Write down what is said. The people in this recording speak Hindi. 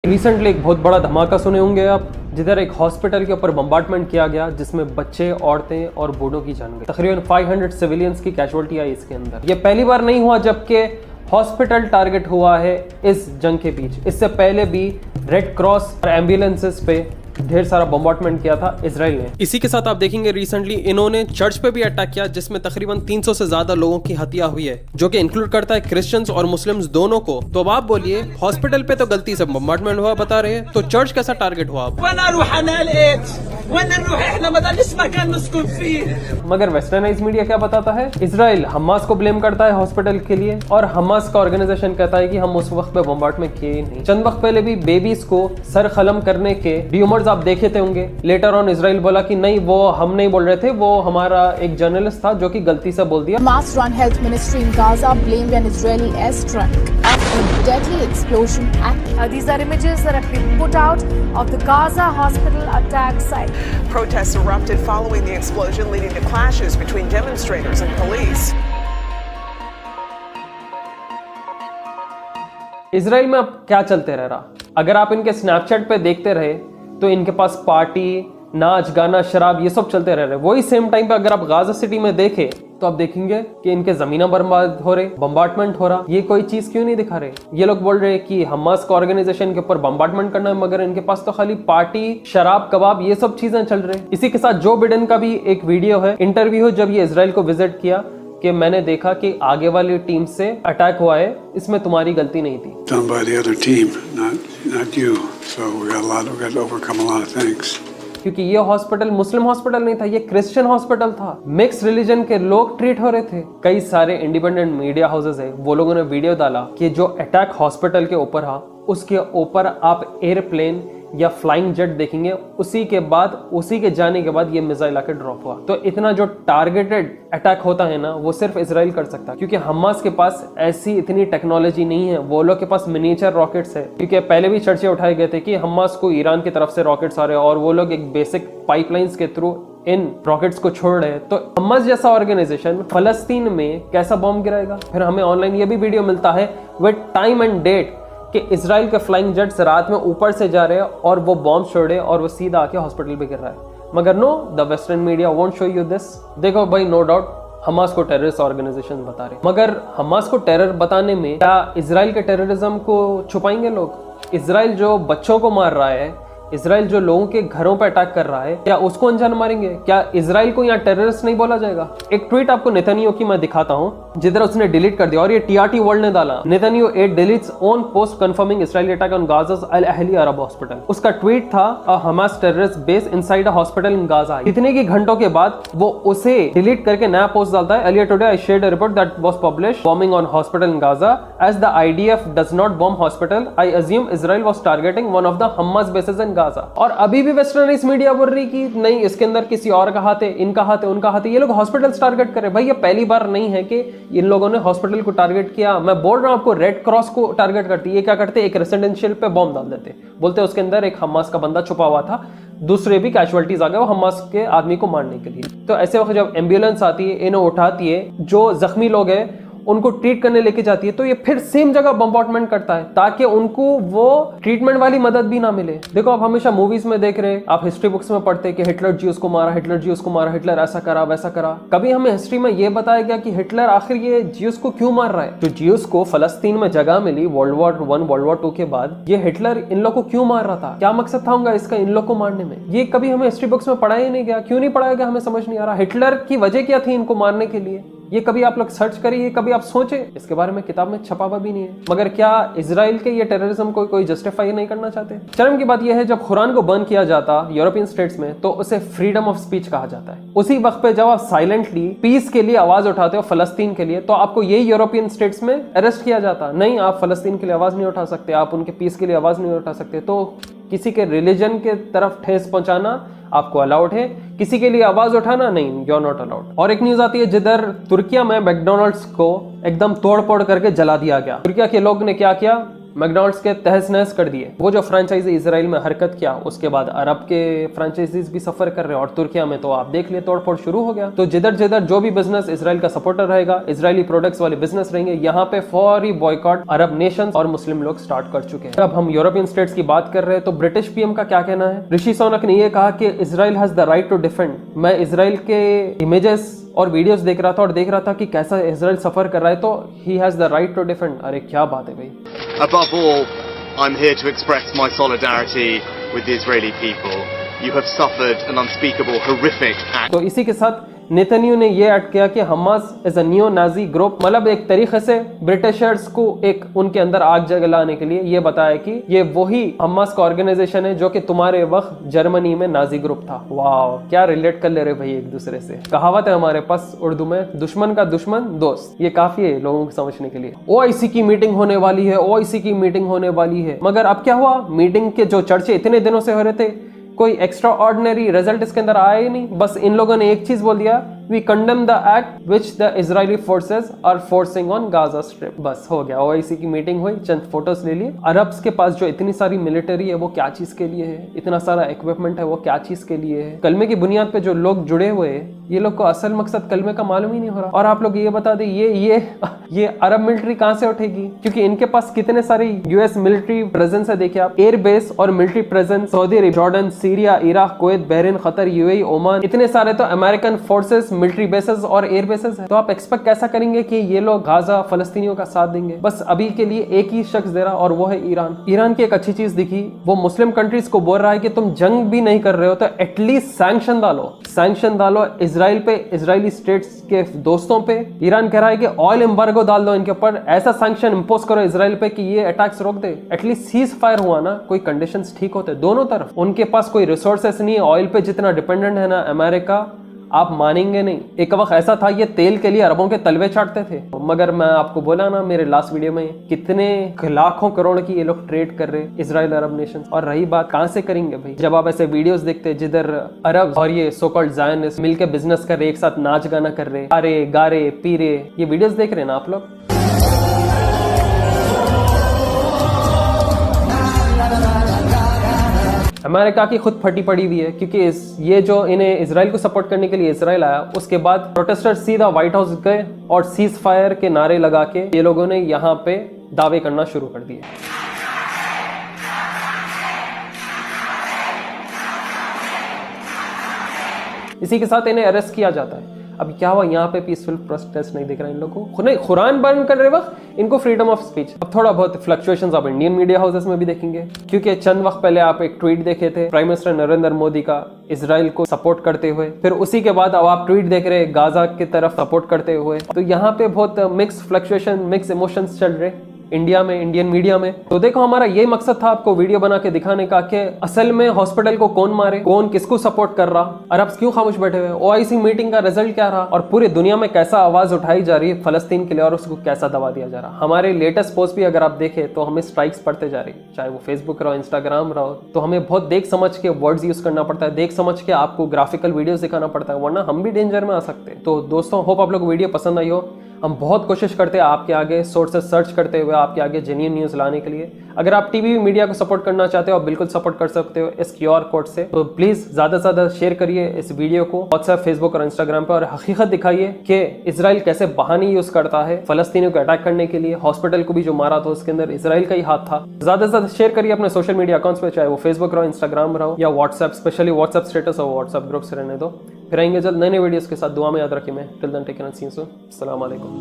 रिसेंटली एक बहुत बड़ा धमाका सुने होंगे आप, जिधर एक हॉस्पिटल के ऊपर बम्बार्टमेंट किया गया जिसमें बच्चे, औरतें और बूढ़ों की जान गई। तकरीबन 500 सिविलियंस की कैजुअल्टी आई इसके अंदर। ये पहली बार नहीं हुआ जबकि हॉस्पिटल टारगेट हुआ है इस जंग के बीच। इससे पहले भी रेड क्रॉस और एम्बुलेंसेस पे ढेर सारा बम्बार्टमेंट किया था इजराइल ने। इसी के साथ आप देखेंगे रिसेंटली इन्होंने चर्च पे भी अटैक किया जिसमें तकरीबन 300 से ज्यादा लोगों की हत्या हुई है, जो कि इंक्लूड करता है क्रिश्चियंस और मुस्लिम्स दोनों को। तो अब आप बोलिए, हॉस्पिटल पे तो गलती से बम्बार्टमेंट हुआ बता रहे हैं, तो चर्च कैसा टारगेट हुआ? मगर वेस्टर्नाइज मीडिया क्या बताता है? इजराइल हमास को ब्लेम करता है हॉस्पिटल के लिए और हमास का ऑर्गेनाइजेशन कहता है कि हम उस वक्त पे बम्बार्टमेंट किए ही नहीं। चंद वक्त पहले भी बेबीज को सर खलम करने के र्यूमर्स आप देखे थे होंगे। लेटर ऑन इजराइल बोला कि नहीं, वो हम नहीं बोल रहे थे, वो हमारा एक जर्नलिस्ट था जो कि गलती से बोल दिया। Hamas run health ministry in Gaza blamed an Israeli airstrike after a deadly explosion. These are images that have been put out of the Gaza hospital attack site. Protests erupted following the explosion, leading to clashes between demonstrators and police. Israel में अब क्या चलते रह रहा? अगर आप इनके स्नैपचैट पे देखते रहे तो इनके पास पार्टी, नाच, गाना, शराब ये सब चलते रह रहे। वही सेम टाइम पे अगर आप गाजा सिटी में देखें तो आप देखेंगे कि इनके जमीना बर्बाद हो रहे, बम्बार्टमेंट हो रहा। ये कोई चीज क्यों नहीं दिखा रहे? ये लोग बोल रहे हैं कि हमास का ऑर्गेनाइजेशन के ऊपर बम्बार्टमेंट करना है, मगर इनके पास तो खाली पार्टी, शराब, कबाब ये सब चीजें चल रही। इसी के साथ जो बिडेन का भी एक वीडियो है, इंटरव्यू जब ये इजराइल को विजिट किया कि मैंने देखा कि आगे वाली टीम से अटैक हुआ है, इसमें तुम्हारी गलती नहीं थी। Done by the other team, not you. So we got to overcome a lot of things. क्योंकि ये हॉस्पिटल मुस्लिम हॉस्पिटल नहीं था, ये क्रिश्चियन हॉस्पिटल था। मिक्स रिलीजन के लोग ट्रीट हो रहे थे। कई सारे इंडिपेंडेंट मीडिया हाउसेस है, वो लोगों ने वीडियो डाला कि जो अटैक हॉस्पिटल के ऊपर था उसके ऊपर आप एयरप्लेन या फ्लाइंग जेट देखेंगे, उसी के जाने के बाद ये मिसाइल आके ड्रॉप हुआ। तो इतना जो टारगेटेड अटैक होता है ना, वो सिर्फ इजराइल कर सकता है, क्योंकि हमास के पास ऐसी इतनी टेक्नोलॉजी नहीं है। वो लोग के पास मिनिएचर रॉकेट्स है, क्योंकि पहले भी चर्चे उठाए गए थे कि हमास को ईरान की तरफ से रॉकेट्स आ रहे हैं और वो लोग एक बेसिक पाइपलाइंस के थ्रू इन रॉकेट्स को छोड़ रहे हैं। तो हमास जैसा ऑर्गेनाइजेशन फलस्तीन में कैसा बॉम्ब गिराएगा? फिर हमें ऑनलाइन ये भी वीडियो मिलता है विद टाइम एंड डेट कि इजराइल के फ्लाइंग जेट्स रात में ऊपर से जा रहे हैं और वो बॉम्ब छोड़ रहे हैं और वो सीधा आके हॉस्पिटल पे गिर रहा है। मगर no, the western media won't show you this. देखो भाई, नो डाउट हमास को टेररिस्ट ऑर्गेनाइजेशन बता रहे, मगर हमास को टेरर बताने में क्या इजराइल के टेररिज्म को छुपाएंगे लोग? इजराइल जो बच्चों को मार रहा है, इजराइल जो लोगों के घरों पर अटैक कर रहा है, क्या उसको अनजान मारेंगे? क्या इजराइल को यहाँ टेररिस्ट नहीं बोला जाएगा? एक ट्वीट आपको नेतन्याहू की मैं दिखाता हूँ, जिधर उसने डिलीट कर दिया और ये टीआरटी वर्ल्ड ने डाला। Netanyahu deletes own post confirming Israeli attack on Gaza's al Ahli Arab hospital. उसका ट्वीट था a Hamas terrorist base inside a hospital in Gaza. इतने की घंटों के बाद वो उसे डिलीट करके नया पोस्ट डालता है। Earlier today I shared a report that was published bombing on hospital in Gaza as the IDF does not bomb hospital, I assume Israel was targeting one of the Hamas bases in Gaza. और अभी भी वेस्टर्नाइज मीडिया बोल रही कि नहीं, इसके अंदर किसी और का हाथ है, इनका हाथ है, उनका हाथ है। ये लोग हॉस्पिटल टारगेट कर रहे। भाई ये पहली बार नहीं है कि इन लोगों ने हॉस्पिटल को टारगेट किया। मैं बोल रहा हूं आपको, रेड क्रॉस को टारगेट करती है। ये क्या करते, एक रेसिडेंशियल पे बॉम्ब डाल देते, बोलते उसके अंदर एक हमास का बंदा छुपा हुआ था, दूसरे भी कैजुअलिटीज आ गए वो हमास के आदमी को मारने के लिए। तो ऐसे वक्त जब एम्बुलेंस आती है, इन्हें उठाती है, जो जख्मी लोग हैं उनको ट्रीट करने लेके जाती है, तो ये फिर सेम जगह बम्बार्टमेंट करता है ताकि उनको वो ट्रीटमेंट वाली मदद भी ना मिले। देखो, आप हमेशा मूवीज में देख रहे हैं, आप हिस्ट्री बुक्स में पढ़ते हैं कि हिटलर ज्यूज को मारा, हिटलर ज्यूज को मारा, हिटलर ऐसा करा वैसा करा। कभी हमें हिस्ट्री में ये बताया गया कि हिटलर आखिर ये ज्यूज को क्यों मार रहा है? जो ज्यूज को फलस्तीन में जगह मिली वर्ल्ड वॉर 1, वर्ल्ड वॉर 2 के बाद, ये हिटलर इन लोग को क्यों मार रहा था? क्या मकसद था उनका इसका इन लोग को मारने में? ये कभी हमें हिस्ट्री बुक्स में पढ़ाया ही नहीं गया। क्यों नहीं पढ़ाया गया हमें समझ नहीं आ रहा। हिटलर की वजह क्या थी इनको मारने के लिए? ये कभी आप लोग सर्च करिए, कभी आप सोचे, इसके बारे में किताब में छपा हुआ भी नहीं है। मगर क्या इजराइल के ये टेररिज्म को कोई जस्टिफाई नहीं करना चाहते? शर्म की बात यह है, जब कुरान को बर्न किया जाता यूरोपियन स्टेट्स में तो उसे फ्रीडम ऑफ स्पीच कहा जाता है। उसी वक्त पे जब आप साइलेंटली पीस के लिए आवाज उठाते हो फलस्तीन के लिए, तो आपको यही यूरोपियन स्टेट्स में अरेस्ट किया जाता। नहीं, आप फलस्तीन के लिए आवाज नहीं उठा सकते, आप उनके पीस के लिए आवाज नहीं उठा सकते। तो किसी के रिलीजन के तरफ ठेस पहुंचाना आपको अलाउड है, किसी के लिए आवाज उठाना नहीं, यू आर नॉट अलाउड। और एक न्यूज आती है जिधर तुर्किया में मैकडोनल्ड्स को एकदम तोड़ फोड़ करके जला दिया गया। तुर्किया के लोग ने क्या किया, मैकडॉनल्ड्स के तहस नहस कर दिए। वो जो फ्रेंचाइजी इसराइल में हरकत किया, उसके बाद अरब के फ्रेंचाइजीज भी सफर कर रहे हैं और तुर्किया में तो आप देख लिए तोड़फोड़ शुरू हो गया। तो जिधर जिधर जो भी बिजनेस इसराइल का सपोर्टर रहेगा, इसराइली प्रोडक्ट्स वाले बिजनेस रहेंगे, यहाँ पे फौरी बॉयकॉट अरब नेशंस और मुस्लिम लोग स्टार्ट कर चुके हैं। अब हम यूरोपियन स्टेट्स की बात कर रहे हैं तो ब्रिटिश पीएम का क्या कहना है? ऋषि सुनक ने यह कहा कि Israel has the right to defend. मैं इसराइल के इमेजेस और वीडियोस देख रहा था और देख रहा था कि कैसा इसराइल सफर कर रहा है, तो he has the right to defend. अरे क्या बात है भाई। Above all, I'm here to express my solidarity with the Israeli people. You have suffered an unspeakable, horrific act. तो इसी के साथ नेतन्याहू ने ये ऐड किया कि Hamas is a neo Nazi group, मतलब एक तरीके से ब्रिटिशर्स को एक उनके अंदर आग जलाने के लिए ये बताया कि ये वही हमास का ऑर्गेनाइजेशन है जो कि तुम्हारे वक्त जर्मनी में नाजी ग्रुप था। वाह, क्या रिलेट कर ले रहे भाई एक दूसरे से। कहावत है हमारे पास उर्दू में, दुश्मन का दुश्मन दोस्त। ये काफी है लोगों को समझने के लिए। ओआईसी की मीटिंग होने वाली है, ओआईसी की मीटिंग होने वाली है, मगर अब क्या हुआ? मीटिंग के जो चर्चे इतने दिनों से हो रहे थे, कोई एक्स्ट्रा ऑर्डिनरी रिजल्ट इसके अंदर आया ही नहीं। बस इन लोगों ने एक चीज बोल दिया, we condemn the act which the Israeli forces are forcing on Gaza strip. बस हो गया, ओआईसी की मीटिंग हुई, चंद फोटोज ले लिए। अरब्स के पास जो इतनी सारी मिलिट्री है वो क्या चीज के लिए है, इतना सारा इक्विपमेंट है वो क्या चीज के लिए है। कलमे की बुनियाद पे जो लोग जुड़े हुए हैं, ये लोग को असल मकसद कलमे का मालूम ही नहीं हो रहा। और आप लोग ये बता दें, ये अरब मिलिट्री कहां से उठेगी? क्योंकि इनके पास कितने सारे यूएस मिलिट्री प्रेजेंस है। देखिए आप, एयर बेस और military presence Saudi Arab, Jordan, Syria, Iraq, Kuwait, Bahrain, Qatar, UAE, Oman, इतने सारे तो अमेरिकन फोर्सेस, मिलिट्री बेसेस और एयर बेसेस है। तो आप एक्सपेक्ट कैसा करेंगे कि ये लोग गाजा फलस्तीनियों का साथ देंगे? बस अभी के लिए एक ही शख्स दे रहा और वो है ईरान। ईरान की एक अच्छी चीज दिखी, वो मुस्लिम कंट्रीज को बोल रहा है कि तुम जंग भी नहीं कर रहे हो तो एटलीस्ट सैंक्शन डालो इसराइल पे, इसराइली स्टेट्स के दोस्तों पे। ईरान कह रहा है कि ऑयल एम्बार्गो डाल दो इनके ऊपर, ऐसा सैंक्शन इंपोज करो इसराइल पे कि ये अटैक्स रोक दे। एटलीस्ट सीज फायर हुआ ना, कोई कंडीशंस ठीक होते दोनों तरफ। उनके पास कोई रिसोर्सेस नहीं है, ऑयल पे जितना डिपेंडेंट है ना अमेरिका, आप मानेंगे नहीं। एक वक्त ऐसा था ये तेल के लिए अरबों के तलवे चाटते थे, मगर मैं आपको बोला ना मेरे लास्ट वीडियो में, कितने लाखों करोड़ की ये लोग ट्रेड कर रहे इजराइल अरब नेशन। और रही बात कहां से करेंगे भाई, जब आप ऐसे वीडियोस देखते हैं जिधर अरब और ये सो कॉल्ड ज़ायनिस्ट मिलके बिजनेस कर रहे, एक साथ नाच गाना कर रहे, अरे गारे पी रहे, ये वीडियोस देख रहे हैं ना आप लोग। अमेरिका की खुद फटी पड़ी हुई है, क्योंकि ये जो इन्हें इसराइल को सपोर्ट करने के लिए इसराइल आया, उसके बाद प्रोटेस्टर्स सीधा व्हाइट हाउस गए और सीज फायर के नारे लगा के ये लोगों ने यहाँ पे दावे करना शुरू कर दिए। इसी के साथ इन्हें अरेस्ट किया जाता है। अब क्या हुआ, यहाँ पे पीसफुल प्रोटेस्ट नहीं दिख रहा इन लोगों को। नहीं, कुरान बर्न कर रहे वक्त इनको फ्रीडम ऑफ स्पीच। अब थोड़ा बहुत फ्लक्चुएशंस आप इंडियन मीडिया हाउसेस में भी देखेंगे, क्योंकि चंद वक्त पहले आप एक ट्वीट देखे थे प्राइम मिनिस्टर नरेंद्र मोदी का इसराइल को सपोर्ट करते हुए, फिर उसी के बाद अब आप ट्वीट देख रहे गाजा की तरफ सपोर्ट करते हुए। तो यहाँ पे बहुत मिक्स फ्लक्चुएशन, मिक्स इमोशंस चल रहे इंडिया में, इंडियन मीडिया में। तो देखो, हमारा यही मकसद था आपको वीडियो बना के दिखाने का कि असल में हॉस्पिटल को कौन मारे, कौन किसको सपोर्ट कर रहा, अरब्स क्यों खामोश बैठे हुए, ओआईसी मीटिंग का रिजल्ट क्या रहा, और पूरी दुनिया में कैसा आवाज उठाई जा रही है फलस्तीन के लिए और उसको कैसा दबा दिया जा रहा। हमारे लेटेस्ट पोस्ट भी अगर आप देखें तो हमें स्ट्राइक्स पड़ते जा रही, चाहे वो फेसबुक रहो, इंस्टाग्राम रहो, तो हमें बहुत देख समझ के वर्ड्स यूज करना पड़ता है, देख समझ के आपको ग्राफिकल वीडियोस दिखाना पड़ता है, वरना हम भी डेंजर में आ सकते हैं। तो दोस्तों, होप आप लोग वीडियो पसंद आई हो। हम बहुत कोशिश करते हैं आपके आगे सोर्सेस सर्च करते हुए आपके आगे जेन्युइन न्यूज़ लाने के लिए। अगर आप टीवी मीडिया को सपोर्ट करना चाहते हो, आप बिल्कुल सपोर्ट कर सकते हो इस QR कोड से। तो प्लीज़ ज़्यादा से ज़्यादा शेयर करिए इस वीडियो को व्हाट्सएप, फेसबुक और इंस्टाग्राम पर, और हकीकत दिखाइए कि इसराइल कैसे बहाने यूज़ करता है फलस्तीनियों को अटैक करने के लिए। हॉस्पिटल को भी जो मारा था उसके अंदर इसराइल का ही हाथ था। ज़्यादा से ज़्यादा शेयर करिए अपने सोशल मीडिया अकाउंट्स पर, चाहे वो फेसबुक रहो, इंस्टाग्राम रहो या व्हाट्सएप, स्पेशली व्हाट्सएप स्टेटस और व्हाट्सएप ग्रुप से रहने दो। फिर आएंगे जल्द नए वीडियोज़ के साथ। दुआ में याद रखिए। मैं till then take care and see you soon. अस्सलाम वालेकुम।